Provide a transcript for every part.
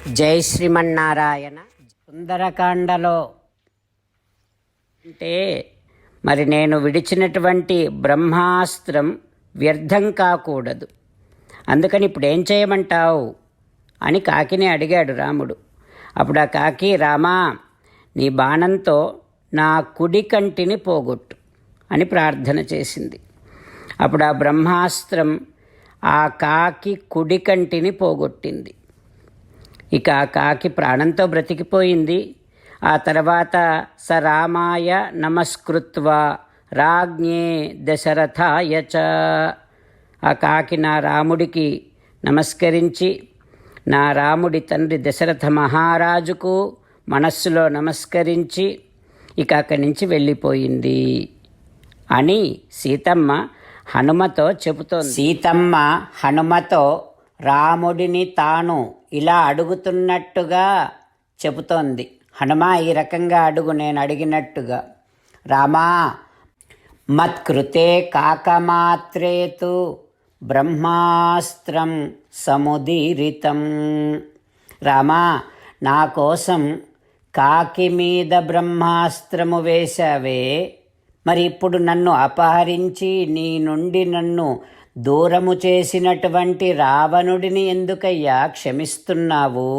జై శ్రీమన్నారాయణ. సుందరకాండలో అంటే మరి నేను విడిచినటువంటి బ్రహ్మాస్త్రం వ్యర్థం కాకూడదు, అందుకని ఇప్పుడు ఏం చేయమంటావు అని కాకిని అడిగాడు రాముడు. అప్పుడు ఆ కాకి, రామా, నీ బాణంతో నా కుడి కంటిని పోగొట్టు అని ప్రార్థన చేసింది. అప్పుడు ఆ బ్రహ్మాస్త్రం ఆ కాకి కుడి కంటిని పోగొట్టింది. ఇక ఆ కాకి ప్రాణంతో బ్రతికిపోయింది. ఆ తర్వాత స రామాయ నమస్కృత్వా రాజ్ఞే దశరథాయ చ, ఆ కాకి నా రాముడికి నమస్కరించి నా రాముడి తండ్రి దశరథ మహారాజుకు మనస్సులో నమస్కరించి ఇక అక్కడి నుంచి వెళ్ళిపోయింది అని సీతమ్మ హనుమతో చెబుతోంది. సీతమ్మ హనుమతో రాముడిని తాను ఇలా అడుగుతున్నట్టుగా చెబుతోంది. హనుమా, ఈ రకంగా అడుగు, నేను అడిగినట్టుగా. రామా, మత్కృతే కాకమాత్రేతు బ్రహ్మాస్త్రం సముదీరితం. రామా, నా కోసం కాకి మీద బ్రహ్మాస్త్రము వేశావే, మరి ఇప్పుడు నన్ను అపహరించి నీ నుండి నన్ను దూరము చేసినటువంటి రావణుడిని ఎందుకయ్యా క్షమిస్తున్నావు?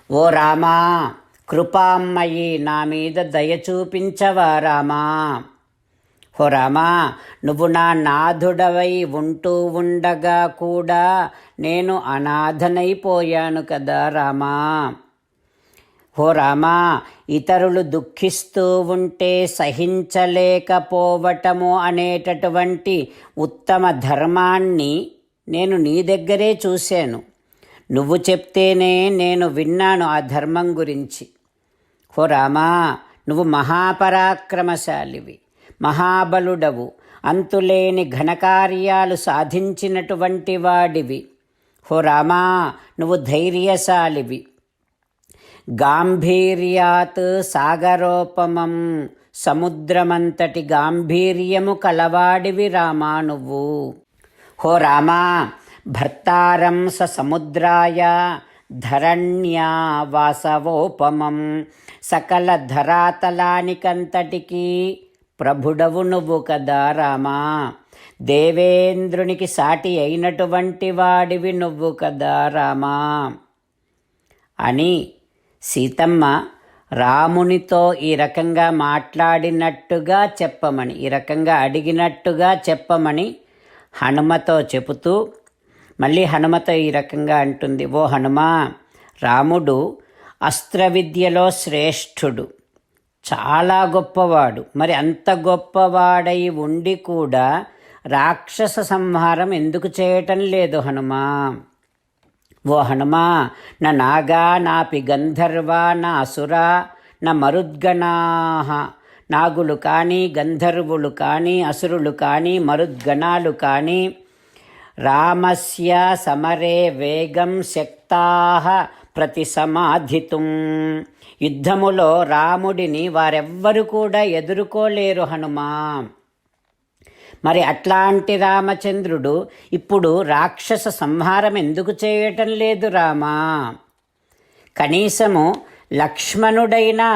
ఓ రామా, కృపామ్మయి, నా మీద దయ చూపించవా రామా? ఓ రామా, నువ్వు నా నాథుడవై ఉంటూ ఉండగా కూడా నేను అనాథనైపోయాను కదా రామా. ఓ రామా, ఇతరులు దుఃఖిస్తూ ఉంటే సహించలేకపోవటము అనేటటువంటి ఉత్తమ ధర్మాన్ని నేను నీ దగ్గరే చూశాను. నువ్వు చెప్తేనే నేను విన్నాను ఆ ధర్మం గురించి. ఓ రామా, నువ్వు మహాపరాక్రమశాలివి, మహాబలుడవు, అంతులేని ఘనకార్యాలు సాధించినటువంటి వాడివి. ఓ రామా, నువ్వు ధైర్యశాలివి. గాంభీర్యాత్ సాగరోపమం, సముద్రమంతటి గాంభీర్యము కలవాడివి రామా నువ్వు. హో రామా, భర్తారం స సముద్రాయ ధరణ్యా వాసవోపమం, సకల ధరాతలానికంతటికీ ప్రభుడవు నువ్వు కదా రామా. దేవేంద్రునికి సాటి అయినటువంటి వాడివి నువ్వు కదా రామా అని సీతమ్మ రామునితో ఈ రకంగా మాట్లాడినట్టుగా చెప్పమని, ఈ రకంగా అడిగినట్టుగా చెప్పమని హనుమతో చెబుతూ మళ్ళీ హనుమతో ఈ రకంగా అంటుంది. ఓ హనుమా, రాముడు అస్త్రవిద్యలో శ్రేష్ఠుడు, చాలా గొప్పవాడు. మరి అంత గొప్పవాడై ఉండి కూడా రాక్షస సంహారం ఎందుకు చేయటం లేదు హనుమా? ఓ హనుమా, నా నాగా నాపి గంధర్వా నా అసురా నా మరుద్గణాః, నాగులు కానీ గంధర్వులు కానీ అసురులు కానీ మరుద్గణాలు కానీ రామస్య సమరే వేగం శక్తాః ప్రతిసమాధితుం, యుద్ధములో రాముడిని వారెవ్వరు కూడా ఎదుర్కోలేరు హనుమా. మరి అట్లాంటి రామచంద్రుడు ఇప్పుడు రాక్షస సంహారం ఎందుకు చేయటం లేదు రామా? కనీసము లక్ష్మణుడైనా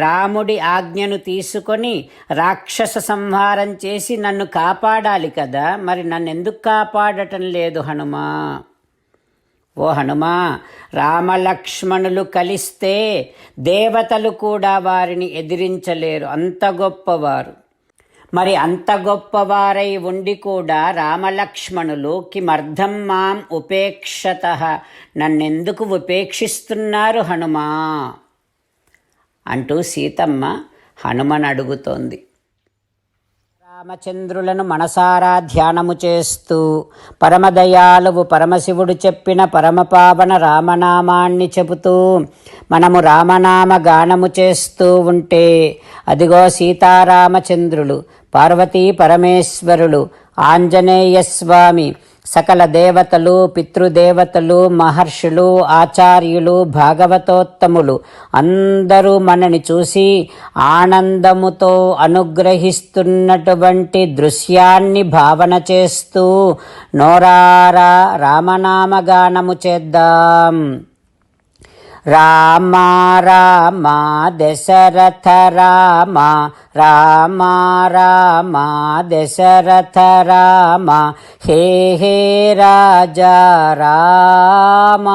రాముడి ఆజ్ఞను తీసుకొని రాక్షస సంహారం చేసి నన్ను కాపాడాలి కదా, మరి నన్ను ఎందుకు కాపాడటం లేదు హనుమా? ఓ హనుమా, రామలక్ష్మణులు కలిస్తే దేవతలు కూడా వారిని ఎదిరించలేరు, అంత గొప్పవారు. మరి అంత గొప్పవారై ఉండి కూడా రామలక్ష్మణులు కిమర్థం మాం ఉపేక్షతః, నన్నెందుకు ఉపేక్షిస్తున్నారు హనుమా అంటూ సీతమ్మ హనుమను అడుగుతోంది. రామచంద్రులను మనసారా ధ్యానము చేస్తూ పరమదయాలువు పరమశివుడు చెప్పిన పరమపావన రామనామాన్ని చెబుతూ మనము రామనామ గానము చేస్తూ ఉంటే అదిగో సీతారామచంద్రులు, పార్వతీ పరమేశ్వరులు, ఆంజనేయస్వామి, సకల దేవతలు, పితృదేవతలు, మహర్షులు, ఆచార్యులు, భాగవతోత్తములు అందరూ మనని చూసి ఆనందముతో అనుగ్రహిస్తున్నటువంటి దృశ్యాన్ని భావన చేస్తూ నోరారా రామనామగానము చేద్దాం. రామ రామ దశరథ రామ రామ రామ దశరథ రామ హే హే రాజా రామ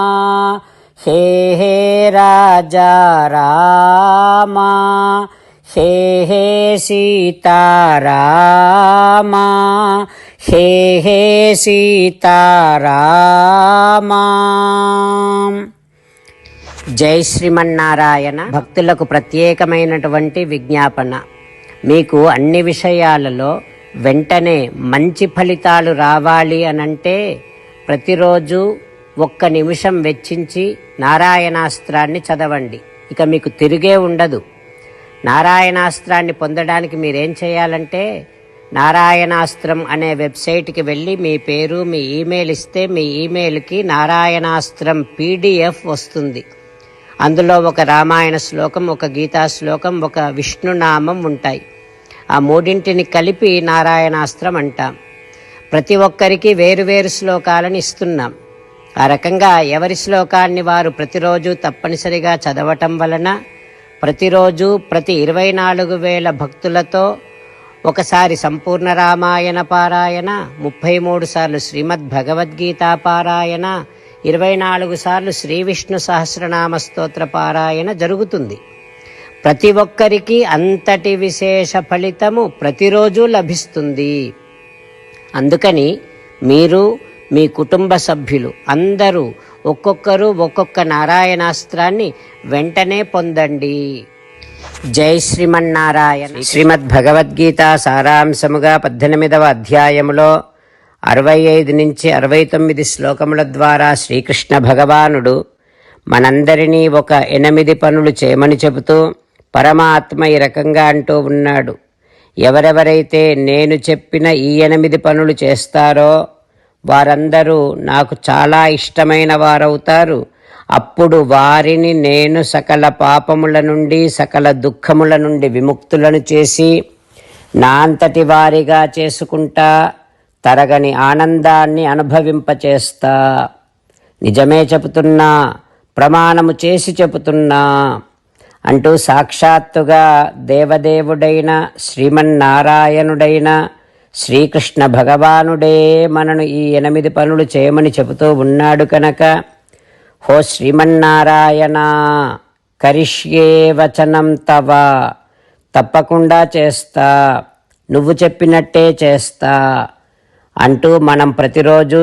హే హే రాజా రామ హే హే సీతారామ హే హే సీతారామ. జై శ్రీమన్నారాయణ. భక్తులకు ప్రత్యేకమైనటువంటి విజ్ఞాపన. మీకు అన్ని విషయాలలో వెంటనే మంచి ఫలితాలు రావాలి అనంటే ప్రతిరోజు 1 నిమిషం వెచ్చించి నారాయణాస్త్రాన్ని చదవండి. ఇక మీకు తిరిగే ఉండదు. నారాయణాస్త్రాన్ని పొందడానికి మీరేం చేయాలంటే నారాయణాస్త్రం అనే వెబ్సైట్కి వెళ్ళి మీ పేరు మీ ఈమెయిల్ ఇస్తే మీ ఈమెయిల్కి నారాయణాస్త్రం PDF వస్తుంది. అందులో ఒక రామాయణ శ్లోకం, ఒక గీతా శ్లోకం, ఒక విష్ణునామం ఉంటాయి. ఆ 3ంటిని కలిపి నారాయణాస్త్రం అంటాం. ప్రతి ఒక్కరికి వేరువేరు శ్లోకాలను ఇస్తున్నాం. ఆ రకంగా ఎవరి శ్లోకాన్ని వారు ప్రతిరోజు తప్పనిసరిగా చదవటం వలన ప్రతిరోజు ప్రతి 24,000 భక్తులతో ఒకసారి సంపూర్ణ రామాయణ పారాయణ, 33 సార్లు శ్రీమద్ భగవద్గీత పారాయణ, 24 సార్లు శ్రీ విష్ణు సహస్రనామ స్తోత్ర పారాయణ జరుగుతుంది. ప్రతి ఒక్కరికి అంతటి విశేష ఫలితము ప్రతిరోజు లభిస్తుంది. అందుకని మీరు మీ కుటుంబ సభ్యులు అందరూ ఒక్కొక్కరు ఒక్కొక్క నారాయణాస్త్రాన్ని వెంటనే పొందండి. జై శ్రీమన్నారాయణ. శ్రీమద్ భగవద్గీత సారాంశముగా 18వ అధ్యాయములో 65 నుంచి 69 శ్లోకముల ద్వారా శ్రీకృష్ణ భగవానుడు మనందరినీ ఒక 8 పనులు చేయమని చెబుతూ పరమాత్మ ఈ రకంగా అంటూ ఉన్నాడు. ఎవరెవరైతే నేను చెప్పిన ఈ 8 పనులు చేస్తారో వారందరూ నాకు చాలా ఇష్టమైన వారవుతారు. అప్పుడు వారిని నేను సకల పాపముల నుండి సకల దుఃఖముల నుండి విముక్తులను చేసి నా అంతటి వారిగా చేసుకుంటా, తరగని ఆనందాన్ని అనుభవింపచేస్తా. నిజమే చెబుతున్నా, ప్రమాణము చేసి చెబుతున్నా అంటూ సాక్షాత్తుగా దేవదేవుడైన శ్రీమన్నారాయణుడైన శ్రీకృష్ణ భగవానుడే మనను ఈ 8 పనులు చేయమని చెబుతూ ఉన్నాడు కనుక, హో శ్రీమన్నారాయణ కరిష్యే వచనం తవ, తప్పకుండా చేస్తా, నువ్వు చెప్పినట్టే చేస్తా అంటూ మనం ప్రతిరోజు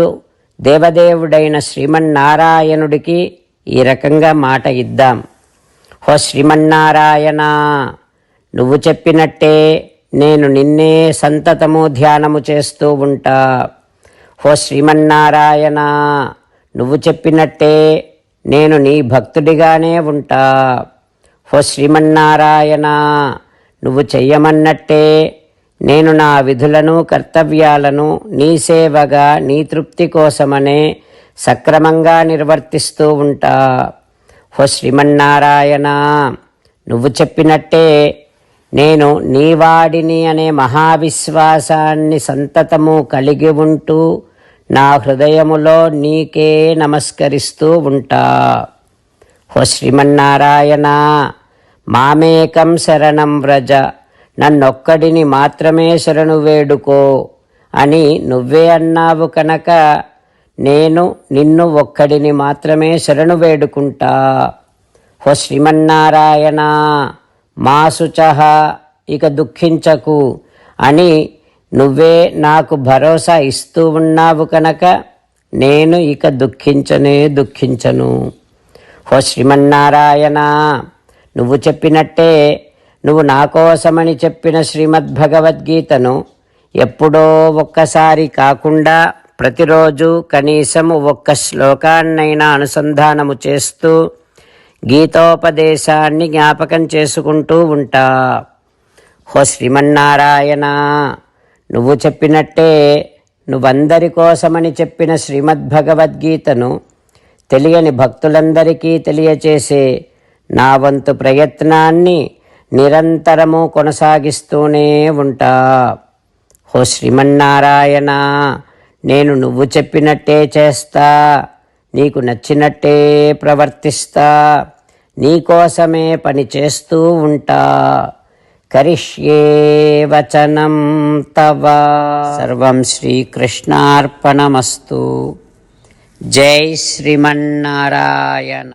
దేవదేవుడైన శ్రీమన్నారాయణుడికి ఈ రకంగా మాట ఇద్దాం. హో శ్రీమన్నారాయణ, నువ్వు చెప్పినట్టే నేను నిన్నే సంతతము ధ్యానము చేస్తూ ఉంటా. హో శ్రీమన్నారాయణ, నువ్వు చెప్పినట్టే నేను నీ భక్తుడిగానే ఉంటా. హో శ్రీమన్నారాయణ, నువ్వు చెయ్యమన్నట్టే నేను నా విధులను కర్తవ్యాలను నీ సేవగా నీ తృప్తి కోసమనే సక్రమంగా నిర్వర్తిస్తూ ఉంటా. హో శ్రీమన్నారాయణ, నువ్వు చెప్పినట్టే నేను నీవాడిని అనే మహావిశ్వాసాన్ని సంతతము కలిగి ఉంటూ నా హృదయములో నీకే నమస్కరిస్తూ ఉంటా. హో శ్రీమన్నారాయణ, మామేకం శరణం వ్రజ, నన్నొక్కడిని మాత్రమే శరణు వేడుకో అని నువ్వే అన్నావు కనుక నేను నిన్ను ఒక్కడిని మాత్రమే శరణు వేడుకుంటా. హో శ్రీమన్నారాయణ, మా శుచః, ఇక దుఃఖించకు అని నువ్వే నాకు భరోసా ఇస్తూ ఉన్నావు కనుక నేను ఇక దుఃఖించను. హో శ్రీమన్నారాయణ, నువ్వు చెప్పినట్టే నువ్వు నా కోసమని చెప్పిన శ్రీమద్భగవద్గీతను ఎప్పుడో ఒక్కసారి కాకుండా ప్రతిరోజు కనీసము 1 శ్లోకాన్నైనా అనుసంధానము చేస్తూ గీతోపదేశాన్ని జ్ఞాపకం చేసుకుంటూ ఉంటా. హో శ్రీమన్నారాయణ, నువ్వు చెప్పినట్టే నువ్వందరి కోసమని చెప్పిన శ్రీమద్భగవద్గీతను తెలియని భక్తులందరికీ తెలియచేసే నా వంతు ప్రయత్నాన్ని నిరంతరము కొనసాగిస్తూనే ఉంటా. హో శ్రీమన్నారాయణ, నేను నువ్వు చెప్పినట్టే చేస్తా, నీకు నచ్చినట్టే ప్రవర్తిస్తా, నీకోసమే పని చేస్తూ ఉంటా. కరిష్యే వచనం తవ. సర్వం శ్రీకృష్ణార్పణమస్తు. జై శ్రీమన్నారాయణ.